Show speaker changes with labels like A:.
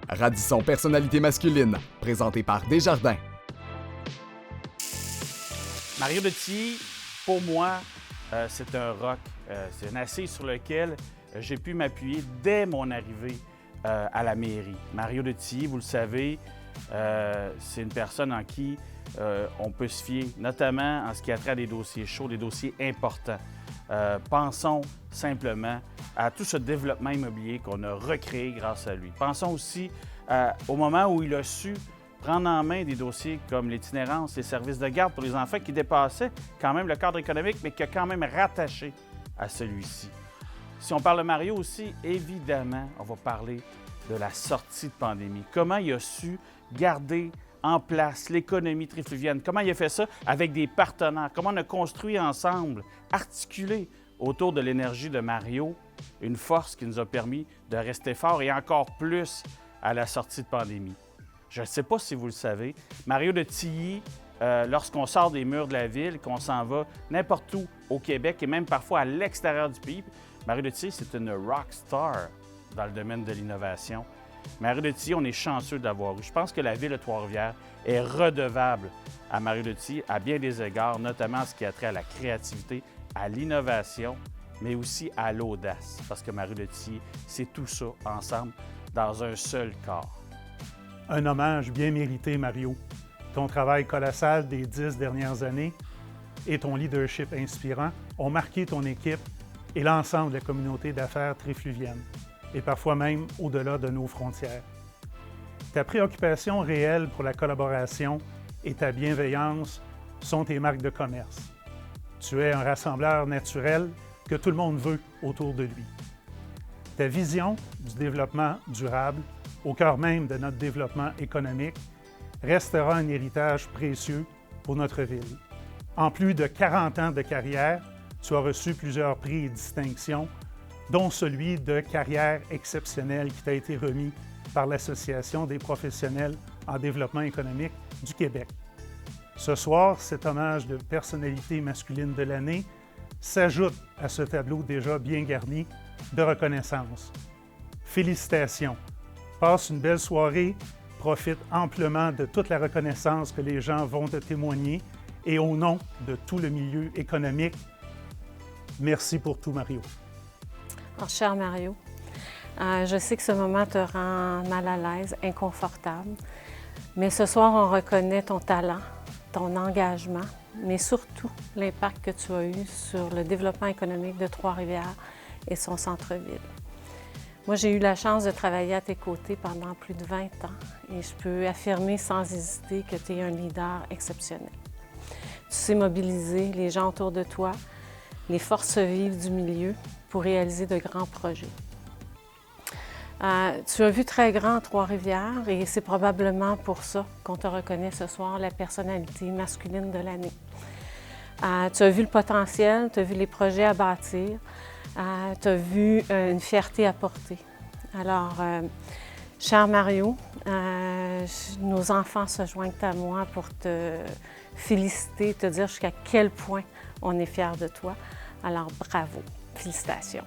A: Radisson Personnalité masculine, présenté par Desjardins.
B: Mario de Tilly, pour moi, c'est un roc. C'est une assise sur laquelle j'ai pu m'appuyer dès mon arrivée à la mairie. Mario de Tilly, vous le savez, c'est une personne en qui on peut se fier, notamment en ce qui a trait à des dossiers chauds, des dossiers importants. Pensons simplement à tout ce développement immobilier qu'on a recréé grâce à lui. Pensons aussi au moment où il a su prendre en main des dossiers comme l'itinérance, les services de garde pour les enfants qui dépassaient quand même le cadre économique, mais qui a quand même rattaché à celui-ci. Si on parle de Mario aussi, évidemment, on va parler de la sortie de pandémie. Comment il a su garder en place l'économie trifluvienne. Comment il a fait ça avec des partenaires. Comment on a construit ensemble, articulé autour de l'énergie de Mario, une force qui nous a permis de rester forts et encore plus à la sortie de pandémie. Je ne sais pas si vous le savez, Mario de Tilly, lorsqu'on sort des murs de la ville, qu'on s'en va n'importe où au Québec et même parfois à l'extérieur du pays, Mario de Tilly, c'est une rock star dans le domaine de l'innovation. Mario de Tilly, on est chanceux de l'avoir eu. Je pense que la ville de Trois-Rivières est redevable à Mario de Tilly à bien des égards, notamment en ce qui a trait à la créativité, à l'innovation, mais aussi à l'audace. Parce que Mario de Tilly, c'est tout ça ensemble dans un seul corps.
C: Un hommage bien mérité, Mario. Ton travail colossal des 10 dernières années et ton leadership inspirant ont marqué ton équipe et l'ensemble de la communauté d'affaires trifluvienne, et parfois même au-delà de nos frontières. Ta préoccupation réelle pour la collaboration et ta bienveillance sont tes marques de commerce. Tu es un rassembleur naturel que tout le monde veut autour de lui. Ta vision du développement durable, au cœur même de notre développement économique, restera un héritage précieux pour notre ville. En plus de 40 ans de carrière, tu as reçu plusieurs prix et distinctions, dont celui de carrière exceptionnelle qui t'a été remis par l'Association des professionnels en développement économique du Québec. Ce soir, cet hommage de personnalité masculine de l'année s'ajoute à ce tableau déjà bien garni de reconnaissance. Félicitations! Passe une belle soirée, profite amplement de toute la reconnaissance que les gens vont te témoigner et au nom de tout le milieu économique, merci pour tout, Mario.
D: Alors, cher Mario, je sais que ce moment te rend mal à l'aise, inconfortable, mais ce soir, on reconnaît ton talent, ton engagement, mais surtout l'impact que tu as eu sur le développement économique de Trois-Rivières et son centre-ville. Moi, j'ai eu la chance de travailler à tes côtés pendant plus de 20 ans et je peux affirmer sans hésiter que tu es un leader exceptionnel. Tu sais mobiliser les gens autour de toi, les forces vives du milieu pour réaliser de grands projets. Tu as vu très grand à Trois-Rivières et c'est probablement pour ça qu'on te reconnaît ce soir la personnalité masculine de l'année. Tu as vu le potentiel, tu as vu les projets à bâtir, tu as vu une fierté à porter. Alors, cher Mario, nos enfants se joignent à moi pour te féliciter, te dire jusqu'à quel point on est fiers de toi. Alors, bravo, félicitations.